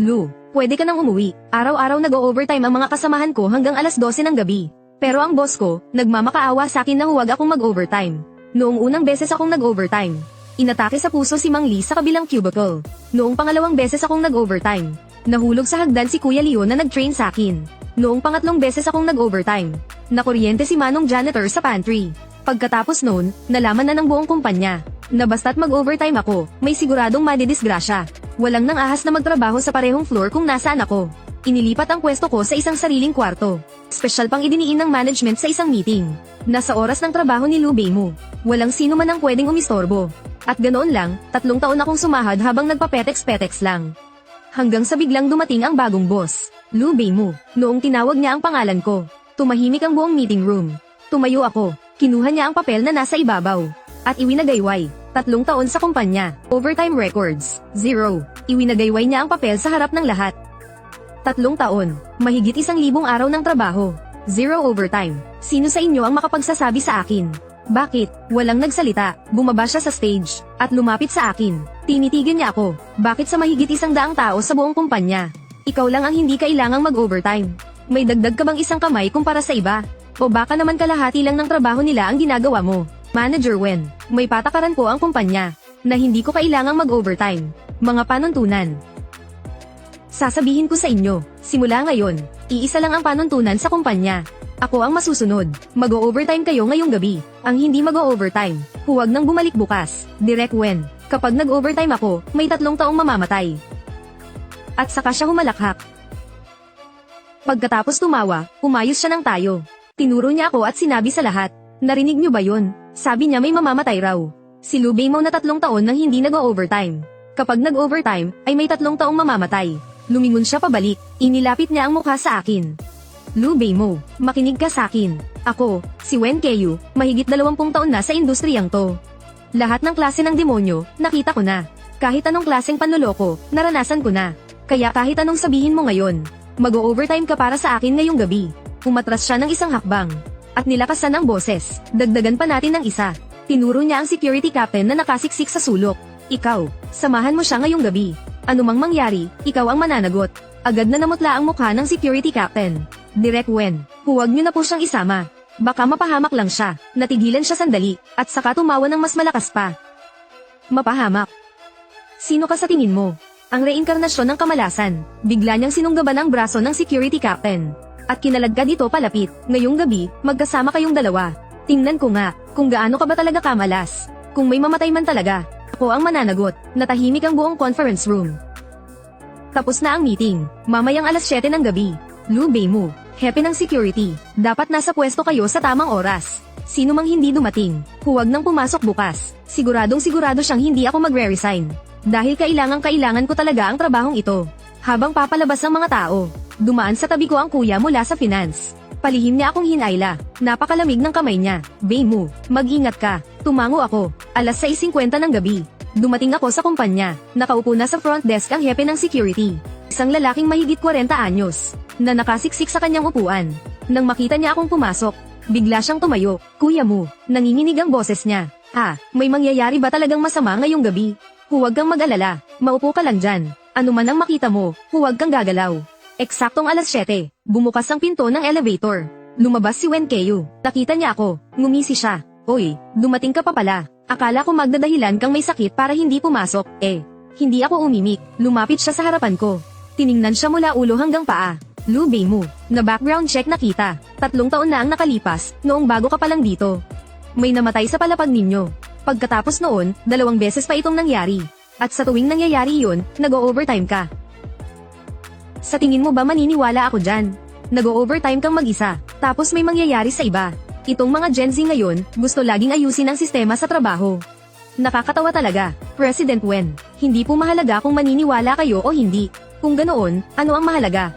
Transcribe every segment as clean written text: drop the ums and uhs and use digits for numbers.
Lu, pwede ka nang umuwi. Araw-araw nag-o-overtime ang mga kasamahan ko hanggang alas 12 ng gabi. Pero ang boss ko, nagmamakaawa sa akin na huwag akong mag-overtime. Noong unang beses akong nag-overtime, inatake sa puso si Mang Lee sa kabilang cubicle. Noong pangalawang beses akong nag-overtime, nahulog sa hagdan si Kuya Leon na nag-train sa akin. Noong pangatlong beses akong nag-overtime, nakuryente si Manong janitor sa pantry. Pagkatapos noon, nalaman na ng buong kumpanya, na basta't mag-overtime ako, may siguradong madidisgrasya. Walang nang ahas na magtrabaho sa parehong floor kung nasaan ako. Inilipat ang pwesto ko sa isang sariling kwarto. Espesyal pang idiniin ng management sa isang meeting. Nasa oras ng trabaho ni Lu Beimo. Walang sino man ang pwedeng umistorbo. At ganoon lang, 3 taon akong sumahad habang nagpapetex-petex lang. Hanggang sa biglang dumating ang bagong boss, Lu Beimo. Noong tinawag niya ang pangalan ko, tumahimik ang buong meeting room. Tumayo ako, kinuha niya ang papel na nasa ibabaw. At iwinagayway, 3 taon sa kumpanya, overtime records, 0. Iwinagayway niya ang papel sa harap ng lahat. 3 taon, mahigit 1,000 araw ng trabaho, 0 overtime. Sino sa inyo ang makapagsasabi sa akin? Bakit? Walang nagsalita, bumaba siya sa stage, at lumapit sa akin. Tinitigan niya ako, bakit sa mahigit 100 tao sa buong kumpanya? Ikaw lang ang hindi kailangang mag-overtime. May dagdag ka bang isang kamay kumpara sa iba? O baka naman kalahati lang ng trabaho nila ang ginagawa mo? Manager Wen, may patakaran po ang kumpanya, na hindi ko kailangang mag-overtime. Mga panuntunan. Sasabihin ko sa inyo, simula ngayon, iisa lang ang panuntunan sa kumpanya. Ako ang masusunod. Mag-o-overtime kayo ngayong gabi. Ang hindi mag-o-overtime, huwag nang bumalik bukas. Direct Wen, kapag nag-overtime ako, may 3 taong mamamatay. At saka siya humalakhak. Pagkatapos tumawa, umayos siya ng tayo. Tinuro niya ako at sinabi sa lahat, narinig niyo ba yun? Sabi niya may mamamatay raw. Si Lu Beimo na 3 taon nang hindi nag-o-overtime. Kapag nag-overtime, ay may 3 taong mamamatay. Lumingon siya pabalik, inilapit niya ang mukha sa akin. Lu Beimo, makinig ka sa akin. Ako, si Wen Keiyu, mahigit 20 taon na sa industriyang to. Lahat ng klase ng demonyo, nakita ko na. Kahit anong klaseng panloloko, naranasan ko na. Kaya kahit anong sabihin mo ngayon, mag-o-overtime ka para sa akin ngayong gabi. Umatras siya ng isang hakbang. At nilakasan ng boses, dagdagan pa natin ng isa. Tinuro niya ang security captain na nakasiksik sa sulok. Ikaw, samahan mo siya ngayong gabi. Anumang mangyari, ikaw ang mananagot. Agad na namutla ang mukha ng security captain. Direct Wen, huwag niyo na po siyang isama. Baka mapahamak lang siya. Natigilan siya sandali, at saka tumawa ng mas malakas pa. Mapahamak? Sino ka sa tingin mo? Ang reinkarnasyon ng kamalasan. Bigla niyang sinunggaban ang braso ng security captain. At kinalagkad dito palapit. Ngayong gabi, magkasama kayong dalawa. Tingnan ko nga, kung gaano ka ba talaga kamalas. Kung may mamatay man talaga, ako ang mananagot. Natahimik ang buong conference room. Tapos na ang meeting. Mamayang alas 7 ng gabi. Lu Beimo, hepe ng security. Dapat nasa pwesto kayo sa tamang oras. Sino mang hindi dumating, huwag nang pumasok bukas. Siguradong sigurado siyang hindi ako magre-resign. Dahil kailangan ko talaga ang trabahong ito. Habang papalabas ang mga tao, dumaan sa tabi ko ang kuya mula sa finance. Palihim niya akong hinayla. Napakalamig ng kamay niya. Beimo, mag-ingat ka. Tumango ako. Alas 6:50 ng gabi. Dumating ako sa kumpanya. Nakaupo na sa front desk ang hepe ng security. Isang lalaking mahigit 40 anyos, na nakasiksik sa kanyang upuan. Nang makita niya akong pumasok, bigla siyang tumayo. Kuya mo, nanginginig ang boses niya. May mangyayari ba talagang masama ngayong gabi? Huwag kang mag-alala. Maupo ka lang dyan. Ano man ang makita mo, huwag kang gagalaw. Eksaktong alas 7, bumukas ang pinto ng elevator. Lumabas si Wen Keiyu. Nakita niya ako, ngumisi siya. Oy, dumating ka pa pala. Akala ko magdadahilan kang may sakit para hindi pumasok. Hindi ako umimik. Lumapit siya sa harapan ko. Tiningnan siya mula ulo hanggang paa. Lu Beimo, na background check na kita. 3 taon na ang nakalipas, noong bago ka pa lang dito. May namatay sa palapag ninyo. Pagkatapos noon, 2 beses pa itong nangyari. At sa tuwing nangyayari yun, nag-o-overtime ka. Sa tingin mo ba maniniwala ako dyan? Nag-o-overtime kang mag-isa, tapos may mangyayari sa iba. Itong mga Gen Z ngayon, gusto laging ayusin ang sistema sa trabaho. Nakakatawa talaga, President Wen. Hindi po mahalaga kung maniniwala kayo o hindi. Kung ganoon, ano ang mahalaga?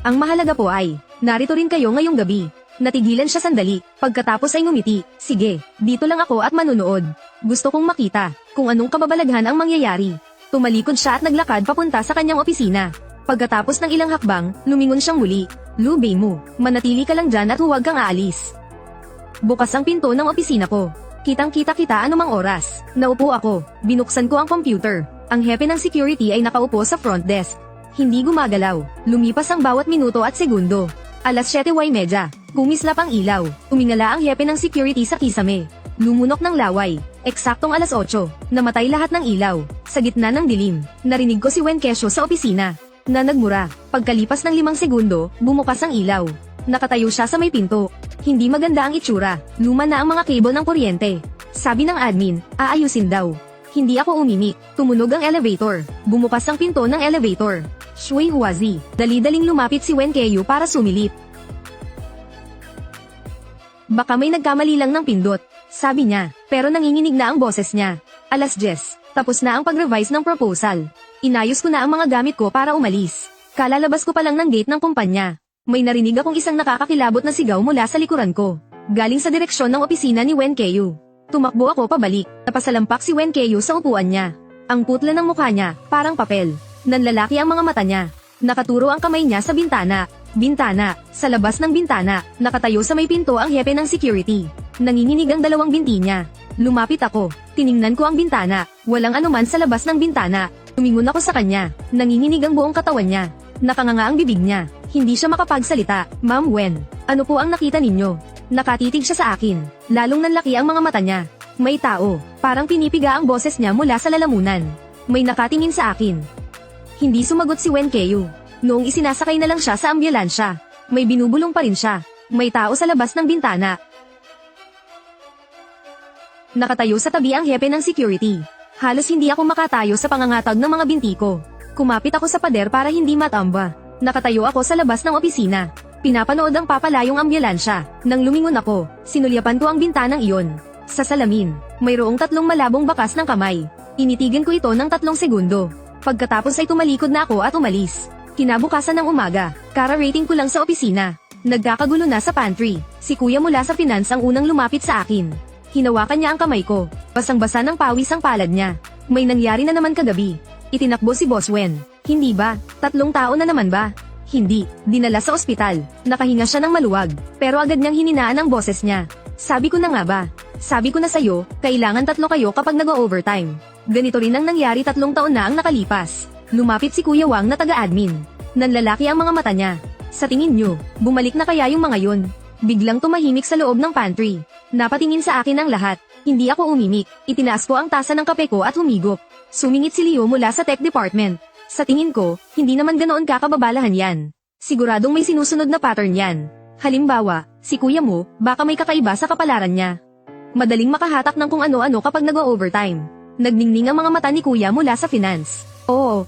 Ang mahalaga po ay, narito rin kayo ngayong gabi. Natigilan siya sandali, pagkatapos ay ngumiti. Sige, dito lang ako at manunood. Gusto kong makita, kung anong kababalaghan ang mangyayari. Tumalikod siya at naglakad papunta sa kanyang opisina. Pagkatapos ng ilang hakbang, lumingon siyang muli. Lu Beimo, manatili ka lang dyan at huwag kang aalis. Bukas ang pinto ng opisina ko. Kitang-kita kita anumang oras. Naupo ako, binuksan ko ang computer. Ang hepe ng security ay nakaupo sa front desk. Hindi gumagalaw. Lumipas ang bawat minuto at segundo. Alas 7:30. Kumislap ang ilaw. Umingala ang hepe ng security sa kisame. Lumunok ng laway. Eksaktong alas 8. Namatay lahat ng ilaw. Sa gitna ng dilim, narinig ko si Wen Kesho sa opisina na nagmura. Pagkalipas ng 5 segundo, bumukas ang ilaw. Nakatayo siya sa may pinto. Hindi maganda ang itsura. Luma na ang mga cable ng kuryente. Sabi ng admin, aayusin daw. Hindi ako umimik. Tumunog ang elevator. Bumukas ang pinto ng elevator. Shui Huazi. Dali-daling lumapit si Wen Keyu para sumilip. Baka may nagkamali lang ng pindot, sabi niya, pero nanginginig na ang boses niya. Alas 10. Tapos na ang pag-revise ng proposal. Inayos ko na ang mga gamit ko para umalis. Kalalabas ko pa lang ng gate ng kumpanya. May narinig akong isang nakakakilabot na sigaw mula sa likuran ko. Galing sa direksyon ng opisina ni Wen Keyu. Tumakbo ako pabalik. Napasalampak si Wen Keyu sa upuan niya. Ang putla ng mukha niya, parang papel. Nanlalaki ang mga mata niya. Nakaturo ang kamay niya sa bintana. Bintana. Sa labas ng bintana, nakatayo sa may pinto ang hepe ng security. Nanginginig ang dalawang binti niya. Lumapit ako. Tiningnan ko ang bintana. Walang anuman sa labas ng bintana. Tumingon ako sa kanya. Nanginginig ang buong katawan niya. Nakanganga ang bibig niya. Hindi siya makapagsalita. Ma'am Wen, ano po ang nakita ninyo? Nakatitig siya sa akin. Lalong nanlaki ang mga mata niya. May tao. Parang pinipiga ang boses niya mula sa lalamunan. May nakatingin sa akin. Hindi sumagot si Wen Keyu. Noong isinasakay na lang siya sa ambulansya. May binubulong pa rin siya. May tao sa labas ng bintana. Nakatayo sa tabi ang hepe ng security. Halos hindi ako makatayo sa pangangatag ng mga binti ko. Kumapit ako sa pader para hindi matamba. Nakatayo ako sa labas ng opisina. Pinapanood ang papalayong ambulansya. Nang lumingon ako, sinulyapan ko ang bintanang iyon. Sa salamin, mayroong 3 malabong bakas ng kamay. Initigan ko ito ng 3 segundo. Pagkatapos ay tumalikod na ako at umalis. Kinabukasan ng umaga, kara-rating ko lang sa opisina. Nagkakagulo na sa pantry. Si kuya mula sa finance ang unang lumapit sa akin. Hinawakan niya ang kamay ko. Basang-basa ng pawis ang palad niya. May nangyari na naman kagabi. Itinakbo si Boss Wen. Hindi ba? 3 tao na naman ba? Hindi. Dinala sa ospital. Nakahinga siya ng maluwag. Pero agad niyang hininaan ang boses niya. Sabi ko na nga ba? Sabi ko na sa'yo, kailangan 3 kayo kapag nag-overtime. Ganito rin ang nangyari 3 taon na ang nakalipas. Lumapit si Kuya Wang na taga-admin. Nanlalaki ang mga mata niya. Sa tingin niyo, bumalik na kaya yung mga yun? Biglang tumahimik sa loob ng pantry. Napatingin sa akin ang lahat. Hindi ako umimik. Itinaas ko ang tasa ng kape ko at humigop. Sumingit si Leo mula sa tech department. Sa tingin ko, hindi naman ganoon kakababalahan yan. Siguradong may sinusunod na pattern yan. Halimbawa, si kuya mo, baka may kakaiba sa kapalaran niya. Madaling makahatak ng kung ano-ano kapag nag-overtime. Nagningning ang mga mata ni kuya mula sa finance. Oo,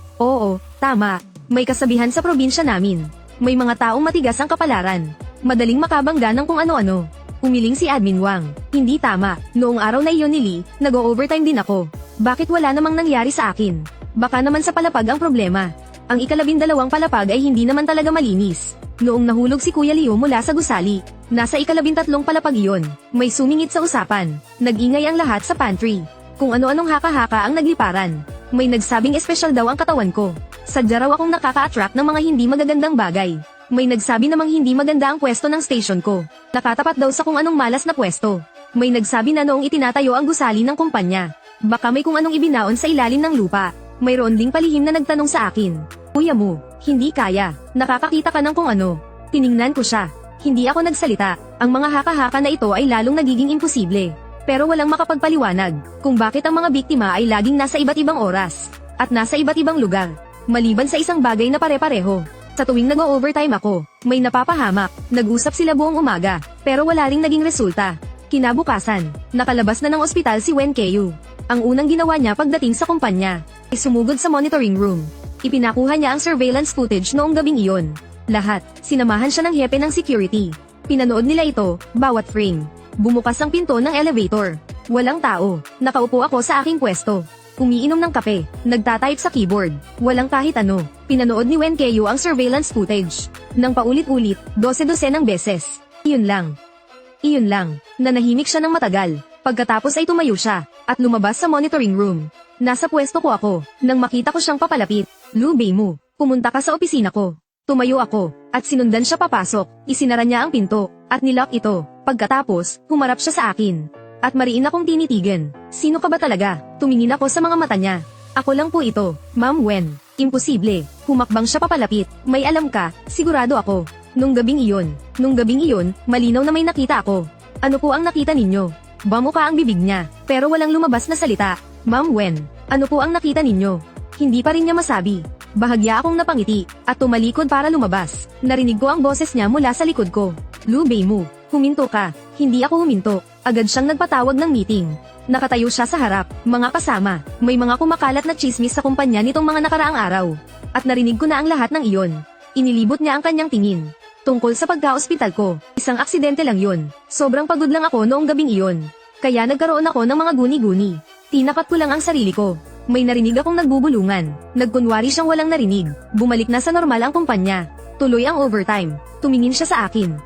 tama. May kasabihan sa probinsya namin. May mga taong matigas ang kapalaran. Madaling makabangga ng kung ano-ano. Umiling si Admin Wang. Hindi tama. Noong araw na iyon ni Lee, nag-overtime din ako. Bakit wala namang nangyari sa akin? Baka naman sa palapag ang problema. Ang ika-12 palapag ay hindi naman talaga malinis. Noong nahulog si Kuya Leo mula sa gusali, nasa ika-13 palapag iyon. May sumingit sa usapan. Nag-ingay ang lahat sa pantry. Kung ano-anong haka-haka ang nagliparan. May nagsabing espesyal daw ang katawan ko. Sadya raw akong nakaka-attract ng mga hindi magagandang bagay. May nagsabi namang hindi maganda ang pwesto ng station ko. Nakatapat daw sa kung anong malas na pwesto. May nagsabi na noong itinatayo ang gusali ng kumpanya. Baka may kung anong ibinaon sa ilalim ng lupa. Mayroon ding palihim na nagtanong sa akin. Kuya mo, hindi kaya. Nakakakita ka ng kung ano. Tiningnan ko siya. Hindi ako nagsalita. Ang mga haka-haka na ito ay lalong nagiging imposible. Pero walang makapagpaliwanag kung bakit ang mga biktima ay laging nasa iba't ibang oras at nasa iba't ibang lugar, maliban sa isang bagay na pare-pareho. Sa tuwing nag-overtime ako, may napapahamak, nag-usap sila buong umaga, pero wala ring naging resulta. Kinabukasan, nakalabas na ng ospital si Wen Keyu. Ang unang ginawa niya pagdating sa kumpanya, ay sumugod sa monitoring room. Ipinakuha niya ang surveillance footage noong gabing iyon. Lahat, sinamahan siya ng hepe ng security. Pinanood nila ito, bawat frame. Bumukas ang pinto ng elevator. Walang tao. Nakaupo ako sa aking pwesto. Umiinom ng kape. Nagtatype sa keyboard. Walang kahit ano. Pinanood ni Wen Keyu ang surveillance footage. Nang paulit-ulit, 12 ng beses. Iyon lang. Nanahimik siya ng matagal. Pagkatapos ay tumayo siya, at lumabas sa monitoring room. Nasa pwesto ko ako, nang makita ko siyang papalapit. Lu Beimu, pumunta ka sa opisina ko. Tumayo ako, at sinundan siya papasok. Isinara niya ang pinto, at nilock ito. Pagkatapos, humarap siya sa akin. At mariin akong tinitigan. Sino ka ba talaga? Tumingin ako sa mga mata niya. Ako lang po ito, Ma'am Wen. Imposible. Humakbang siya papalapit. May alam ka, sigurado ako. Nung gabing iyon, malinaw na may nakita ako. Ano po ang nakita ninyo? Bamuka ang bibig niya, pero walang lumabas na salita. Ma'am Wen, ano po ang nakita ninyo? Hindi pa rin niya masabi. Bahagya akong napangiti, at tumalikod para lumabas. Narinig ko ang boses niya mula sa likod ko. Lu Beimu, huminto ka. Hindi ako huminto. Agad siyang nagpatawag ng meeting. Nakatayo siya sa harap, mga kasama. May mga kumakalat na chismis sa kumpanya nitong mga nakaraang araw. At narinig ko na ang lahat ng iyon. Inilibot niya ang kanyang tingin. Tungkol sa pagka-ospital ko, isang aksidente lang yun. Sobrang pagod lang ako noong gabing iyon. Kaya nagkaroon ako ng mga guni-guni. Tinapat ko lang ang sarili ko. May narinig akong nagbubulungan. Nagkunwari siyang walang narinig. Bumalik na sa normal ang kumpanya. Tuloy ang overtime. Tumingin siya sa akin.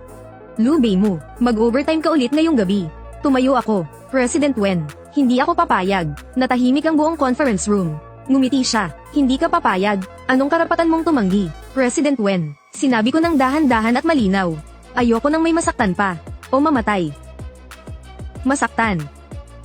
Lu Beimu, mag-overtime ka ulit ngayong gabi. Tumayo ako. President Wen, hindi ako papayag. Natahimik ang buong conference room. Ngumiti siya. Hindi ka papayag. Anong karapatan mong tumanggi? President Wen, sinabi ko ng dahan-dahan at malinaw. Ayoko nang may masaktan pa. O mamatay. Masaktan.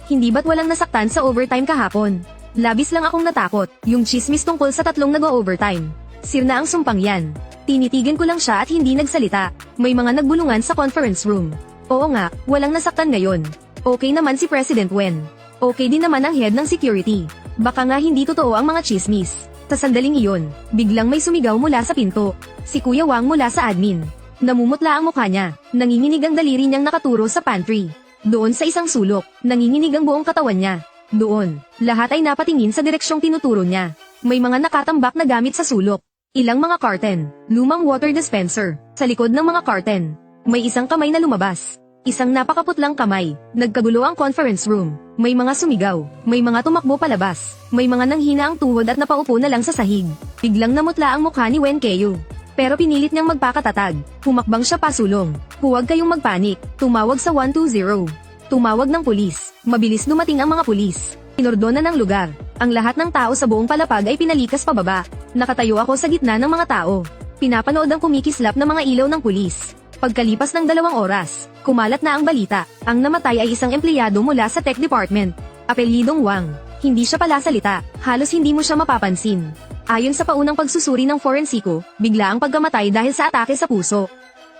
Hindi ba't walang nasaktan sa overtime kahapon? Labis lang akong natakot. Yung chismis tungkol sa tatlong nag-overtime. Sirna ang sumpang yan. Tinitigan ko lang siya at hindi nagsalita. May mga nagbulungan sa conference room. Oo nga, walang nasaktan ngayon. Okay naman si President Wen. Okay din naman ang head ng security. Baka nga hindi totoo ang mga chismis. Sa sandaling iyon, biglang may sumigaw mula sa pinto. Si Kuya Wang mula sa admin. Namumutla ang mukha niya. Nanginginig ang daliri niyang nakaturo sa pantry. Doon sa isang sulok, nanginginig ang buong katawan niya. Doon, lahat ay napatingin sa direksyong tinuturo niya. May mga nakatambak na gamit sa sulok. Ilang mga carton, lumang water dispenser. Sa likod ng mga carton, may isang kamay na lumabas. Isang napakaputlang kamay. Nagkagulo ang conference room. May mga sumigaw. May mga tumakbo palabas. May mga nanghina ang tuhod at napaupo na lang sa sahig. Biglang namutla ang mukha ni Wen Keo. Pero pinilit niyang magpakatatag. Humakbang siya pasulong. Huwag kayong magpanik. Tumawag sa 120. Tumawag ng pulis. Mabilis dumating ang mga pulis. Inordona ng lugar. Ang lahat ng tao sa buong palapag ay pinalikas pababa. Nakatayo ako sa gitna ng mga tao. Pinapanood ang kumikislap na mga ilaw ng pulis. Pagkalipas ng 2 oras, kumalat na ang balita. Ang namatay ay isang empleyado mula sa tech department. Apelyidong Wang. Hindi siya pala salita. Halos hindi mo siya mapapansin. Ayon sa paunang pagsusuri ng forensiko, bigla ang pagkamatay dahil sa atake sa puso.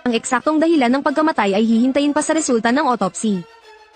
Ang eksaktong dahilan ng pagkamatay ay hihintayin pa sa resulta ng autopsy.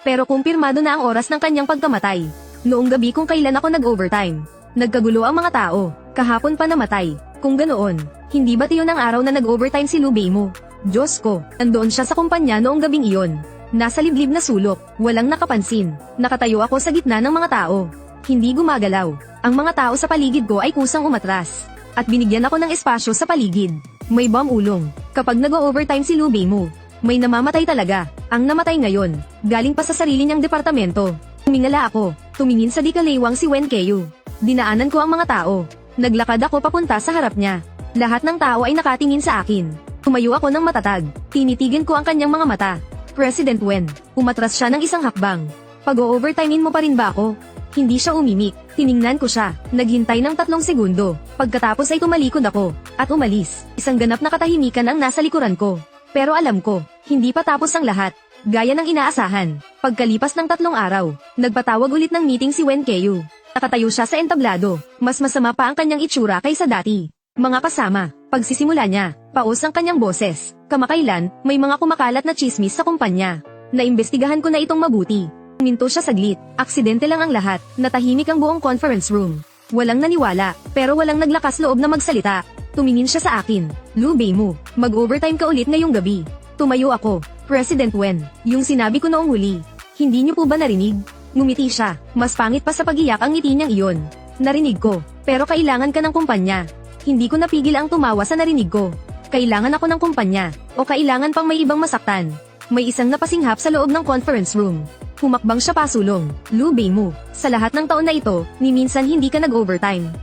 Pero kumpirmado na ang oras ng kanyang pagkamatay. Noong gabi kung kailan ako nag-overtime. Nagkagulo ang mga tao. Kahapon pa namatay. Kung ganoon, hindi ba't iyon ang araw na nag-overtime si Lu Beimu? Diyos ko, andoon siya sa kumpanya noong gabing iyon. Nasa liblib na sulok, walang nakapansin. Nakatayo ako sa gitna ng mga tao. Hindi gumagalaw. Ang mga tao sa paligid ko ay kusang umatras. At binigyan ako ng espasyo sa paligid. May bomb ulong. Kapag nag-overtime si Lu Beimu, may namamatay talaga. Ang namatay ngayon, galing pa sa sarili niyang departamento. Tumingala ako. Tumingin sa dikalaywang si Wen Keo. Dinaanan ko ang mga tao. Naglakad ako papunta sa harap niya. Lahat ng tao ay nakatingin sa akin. Tumayo ako ng matatag. Tinitigan ko ang kanyang mga mata. President Wen, umatras siya ng isang hakbang. Pag-overtimein mo pa rin ba ako? Hindi siya umimik. Tiningnan ko siya. Naghintay ng 3 segundo. Pagkatapos ay tumalikod ako. At umalis. Isang ganap na katahimikan ang nasa likuran ko. Pero alam ko, hindi pa tapos ang lahat. Gaya ng inaasahan. Pagkalipas ng 3 araw, nagpatawag ulit ng meeting si Wen Keo. Nakatayo siya sa entablado. Mas masama pa ang kanyang itsura kaysa dati. Mga kasama, pagsisimula niya, paus ang kanyang boses. Kamakailan, may mga kumakalat na chismis sa kumpanya. Naimbestigahan ko na itong mabuti. Minto siya saglit, aksidente lang ang lahat, natahimik ang buong conference room. Walang naniwala, pero walang naglakas loob na magsalita. Tumingin siya sa akin. Lu Beimu, mag-overtime ka ulit ngayong gabi. Tumayo ako. President Wen, yung sinabi ko noong huli. Hindi niyo po ba narinig? Ngumiti siya, mas pangit pa sa pag-iyak ang ngiti niyang iyon. Narinig ko, pero kailangan ka ng kumpanya. Hindi ko napigil ang tumawa sa narinig ko. Kailangan ako ng kumpanya, o kailangan pang may ibang masaktan. May isang napasinghap sa loob ng conference room. Humakbang siya pasulong. Lu Beimu, sa lahat ng taon na ito, ni minsan hindi ka nag-overtime.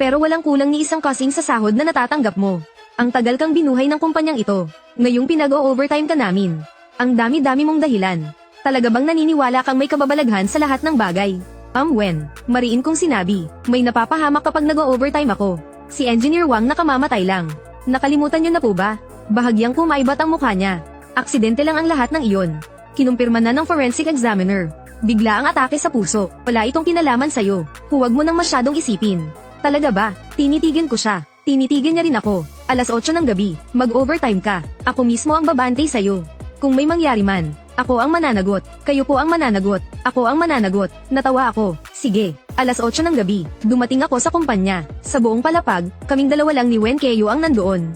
Pero walang kulang ni isang kasing sa sahod na natatanggap mo. Ang tagal kang binuhay ng kumpanyang ito. Ngayong pinag-o-overtime ka namin. Ang dami-dami mong dahilan. Talaga bang naniniwala kang may kababalaghan sa lahat ng bagay? Wen, mariin kong sinabi, may napapahamak kapag nag-o-overtime ako. Si Engineer Wang nakamamatay lang. Nakalimutan niyo na po ba? Bahagyang kumaibat ang mukha niya. Aksidente lang ang lahat ng iyon. Kinumpirma na ng forensic examiner. Bigla ang atake sa puso. Wala itong kinalaman sa'yo. Huwag mo nang masyadong isipin. Talaga ba? Tinitigan ko siya. Tinitigan niya rin ako. Alas 8 ng gabi. Mag-overtime ka. Ako mismo ang babantay sa'yo. Kung may mangyari man, ako ang mananagot. Kayo po ang mananagot. Ako ang mananagot. Natawa ako. Sige. Alas 8 ng gabi. Dumating ako sa kumpanya. Sa buong palapag, kaming dalawa lang ni Wen Keyo ang nandoon.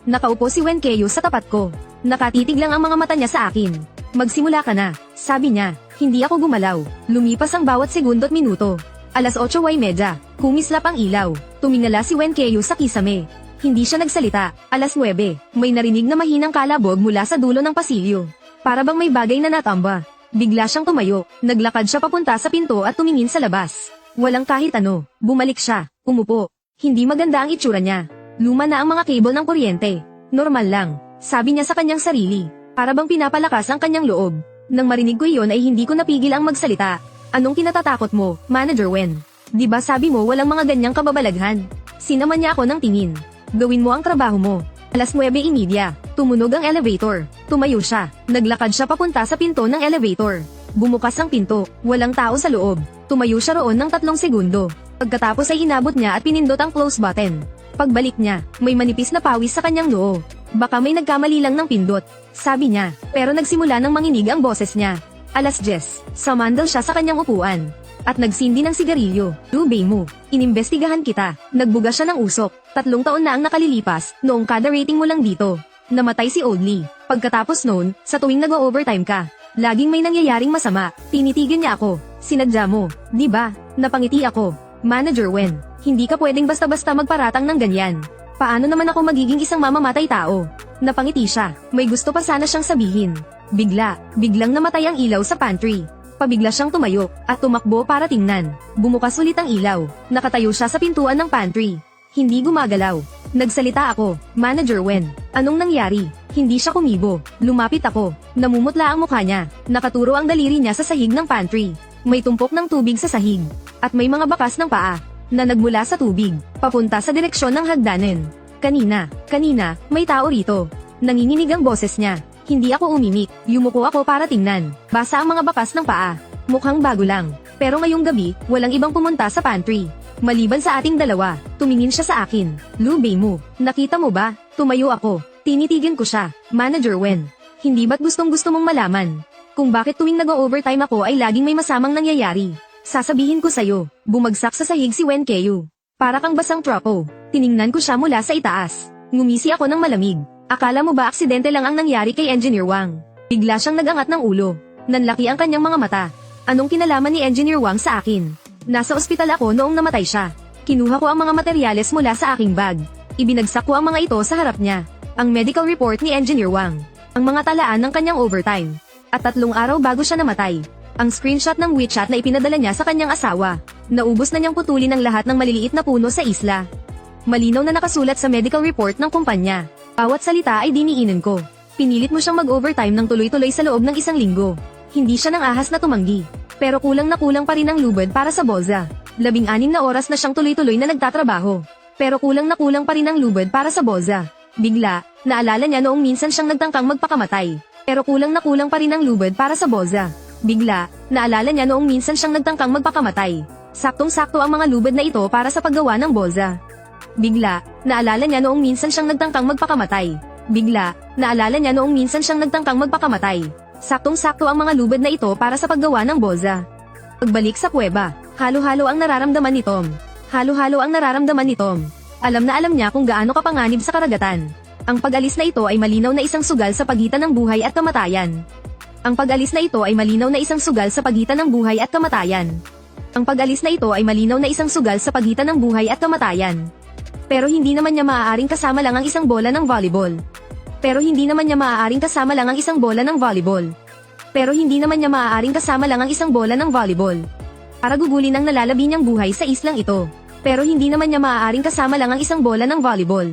Nakaupo si Wen Keyo sa tapat ko. Nakatitig lang ang mga mata niya sa akin. Magsimula ka na. Sabi niya. Hindi ako gumalaw. Lumipas ang bawat segundo at minuto. Alas 8:30. Kumislap ang ilaw. Tumingala si Wen Keyo sa kisame. Hindi siya nagsalita. Alas 9. May narinig na mahinang kalabog mula sa dulo ng pasilyo. Para bang may bagay na natamba. Bigla siyang tumayo. Naglakad siya papunta sa pinto at tumingin sa labas. Walang kahit ano. Bumalik siya. Umupo. Hindi maganda ang itsura niya. Luma na ang mga cable ng kuryente. Normal lang. Sabi niya sa kanyang sarili. Para bang pinapalakas ang kanyang loob. Nang marinig ko iyon ay hindi ko napigil ang magsalita. Anong kinatatakot mo, Manager Wen? Di ba sabi mo walang mga ganyang kababalaghan? Sinaman niya ako ng tingin. Gawin mo ang trabaho mo. Alas 9:30. Tumunog ang elevator. Tumayo siya. Naglakad siya papunta sa pinto ng elevator. Bumukas ang pinto. Walang tao sa loob. Tumayo siya roon ng 3 segundo. Pagkatapos ay inabot niya at pinindot ang close button. Pagbalik niya, may manipis na pawis sa kanyang noo. Baka may nagkamali lang ng pindot. Sabi niya, pero nagsimula ng manginig ang boses niya. Alas 10, sumandal siya sa kanyang upuan. At nagsindi ng sigarilyo. Lubay mo, inimbestigahan kita. Nagbuga siya ng usok. 3 taon na ang nakalilipas, noong kada rating mo lang dito. Namatay si Oldley. Pagkatapos noon, sa tuwing nag-overtime ka, laging may nangyayaring masama. Tinitigan niya ako. Sinadya mo, di ba? Napangiti ako. Manager Wen, hindi ka pwedeng basta-basta magparatang ng ganyan. Paano naman ako magiging isang mamamatay tao? Napangiti siya. May gusto pa sana siyang sabihin. Biglang namatay ang ilaw sa pantry. Pabigla siyang tumayo, at tumakbo para tingnan. Bumukas ulit ang ilaw. Nakatayo siya sa pintuan ng pantry. Hindi gumagalaw. Nagsalita ako, Manager Wen. Anong nangyari? Hindi siya kumibo. Lumapit ako. Namumutla ang mukha niya. Nakaturo ang daliri niya sa sahig ng pantry. May tumpok ng tubig sa sahig. At may mga bakas ng paa na nagmula sa tubig, papunta sa direksyon ng hagdanan. Kanina, may tao rito. Nanginginig ang boses niya. Hindi ako umimik. Yumuko ako para tingnan. Basa ang mga bakas ng paa. Mukhang bago lang. Pero ngayong gabi, walang ibang pumunta sa pantry. Maliban sa ating dalawa, tumingin siya sa akin. Lubay mo, nakita mo ba? Tumayo ako. Tinitigan ko siya. Manager Wen, hindi ba't gustong-gusto mong malaman kung bakit tuwing nag-overtime ako ay laging may masamang nangyayari? Sasabihin ko sa'yo, bumagsak sa sahig si Wen Keyo. Para kang basang tropo. Tiningnan ko siya mula sa itaas. Ngumisi ako ng malamig. Akala mo ba aksidente lang ang nangyari kay Engineer Wang? Bigla siyang nagangat ng ulo. Nanlaki ang kanyang mga mata. Anong kinalaman ni Engineer Wang sa akin? Nasa ospital ako noong namatay siya. Kinuha ko ang mga materyales mula sa aking bag. Ibinagsak ko ang mga ito sa harap niya. Ang medical report ni Engineer Wang. Ang mga talaan ng kanyang overtime. At 3 araw bago siya namatay. Ang screenshot ng WeChat na ipinadala niya sa kanyang asawa. Naubos na niyang putulin ang lahat ng maliliit na puno sa isla. Malinaw na nakasulat sa medical report ng kumpanya. Bawat salita ay diniinan ko. Pinilit mo siyang mag-overtime ng tuloy-tuloy sa loob ng 1 linggo. Hindi siya nang ahas na tumanggi. Pero kulang na kulang pa rin ang lubad para sa bolsa. 16 na oras na siyang tuloy-tuloy na nagtatrabaho. Pero kulang na kulang pa rin ang lubad para sa bolsa. Bigla, naalala niya noong minsan siyang nagtangkang magpakamatay. Pero kulang na kulang pa rin ang lubad para sa bolsa. Bigla, naalala niya noong minsan siyang nagtangkang magpakamatay. Saktong-sakto ang mga lubad na ito para sa paggawa ng bolsa. Bigla, naalala niya noong minsan siyang nagtangkang magpakamatay. Bigla, naalala niya noong minsan siyang nagtangkang magpakamatay. Saktong-sakto ang mga lubad na ito para sa paggawa ng bolsa. Pagbalik sa kuweba, halo-halo ang nararamdaman ni Tom. Halo-halo ang nararamdaman ni Tom. Alam na alam niya kung gaano kapanganib sa karagatan. Ang pag-alis na ito ay malinaw na isang sugal sa pagitan ng buhay at kamatayan. Ang pag-alis na ito ay malinaw na isang sugal sa pagitan ng buhay at kamatayan. Ang pag-alis na ito ay malinaw na isang sugal sa pagitan ng buhay at kamatayan. Pero hindi naman niya maaaring kasama lang ang isang bola ng volleyball. Pero hindi naman niya maaaring kasama lang ang isang bola ng volleyball. Pero hindi naman niya maaaring kasama lang ang isang bola ng volleyball. Para gugulin ang nalalabi niyang buhay sa islang ito. Pero hindi naman niya maaaring kasama lang ang isang bola ng volleyball.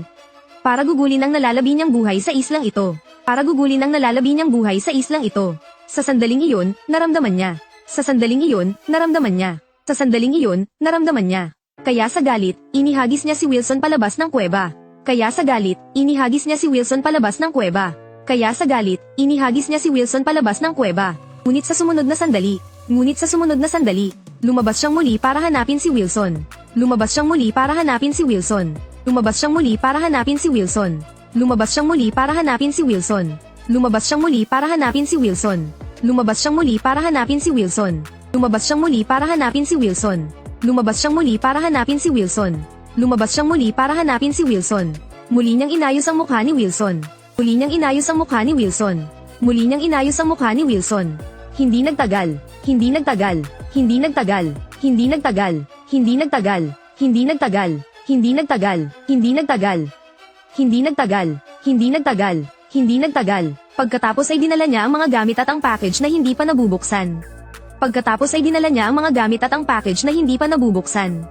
Para gugulin ang nalalabi niyang buhay sa islang ito. Para gugulin ang nalalabi niyang buhay sa islang ito. Sa sandaling iyon, naramdaman niya. Sa sandaling iyon, naramdaman niya. Sa sandaling iyon, naramdaman niya. Kaya sa galit, inihagis niya si Wilson palabas ng kuweba. Kaya sa galit, inihagis niya si Wilson palabas ng kuweba. Kaya sa galit, inihagis niya si Wilson palabas ng kuweba. Ngunit sa sumunod na sandali, Ngunit sa sumunod na sandali, lumabas siyang muli para hanapin si Wilson. Lumabas siyang muli para hanapin si Wilson. Lumabas siyang muli para hanapin si Wilson. Lumabas siyang muli para hanapin si Wilson. Lumabas siyang muli para hanapin si Wilson. Lumabas siyang muli para hanapin si Wilson. Lumabas siyang muli para hanapin si Wilson. Lumabas siyang muli para hanapin si Wilson. Lumabas siyang muli para hanapin si Wilson. Muli niyang inayos ang mukha ni Wilson. Muli niyang inayos ang mukha ni Wilson. Muli niyang inayos ang mukha ni Wilson. Hindi nagtagal. Hindi nagtagal. Hindi nagtagal. Hindi nagtagal. Hindi nagtagal. Hindi nagtagal. Hindi nagtagal. Hindi nagtagal. Hindi nagtagal. Hindi nagtagal. Hindi nagtagal. Pagkatapos ay dinala niya ang mga gamit at ang package na hindi pa nabubuksan. Pagkatapos ay dinala niya ang mga gamit at ang package na hindi pa nabubuksan.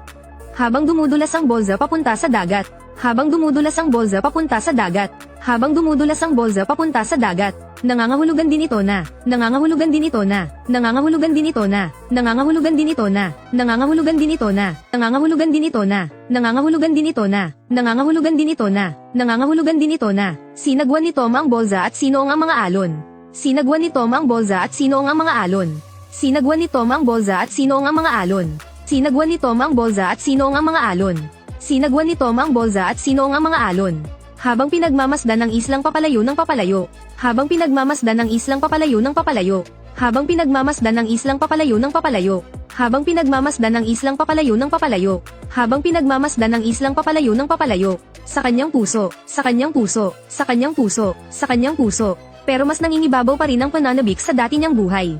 Habang dumudulas ang bolsa papunta sa dagat. Habang dumudulas ang bolsa papunta sa dagat. Habang dumudulas ang bolsa papunta sa dagat. Nangangahulugan din ito na. Nangangahulugan din ito na. Nangangahulugan din ito na. Nangangahulugan din ito na. Nangangahulugan din ito na. Nangangahulugan din ito na. Nangangahulugan din ito na. Nangangahulugan din ito na. Nangangahulugan din ito na. Sinagwan ni Tom ang bolsa at sino ang mga alon. Sinagwan ni Tom ang bolsa at sino ang mga alon. Sinagwan ni Tom ang bolsa at sino ang mga alon. Sinagwan ni Tom ang bolsa at sino ang mga alon. Sinagwan ni Tom ang bolsa at sino ang mga alon. Habang pinagmamasdan ng islang papalayo ng papalayo. Habang pinagmamasdan ng islang papalayo ng papalayo. Habang pinagmamasdan ng islang papalayo ng papalayo. Habang pinagmamasdan ng islang papalayo ng papalayo. Habang pinagmamasdan ng islang papalayo ng papalayo. Sa kanyang puso, sa kanyang puso, sa kanyang puso, sa kanyang puso. Pero mas nangingibabaw pa rin ang pananabik sa dati niyang buhay.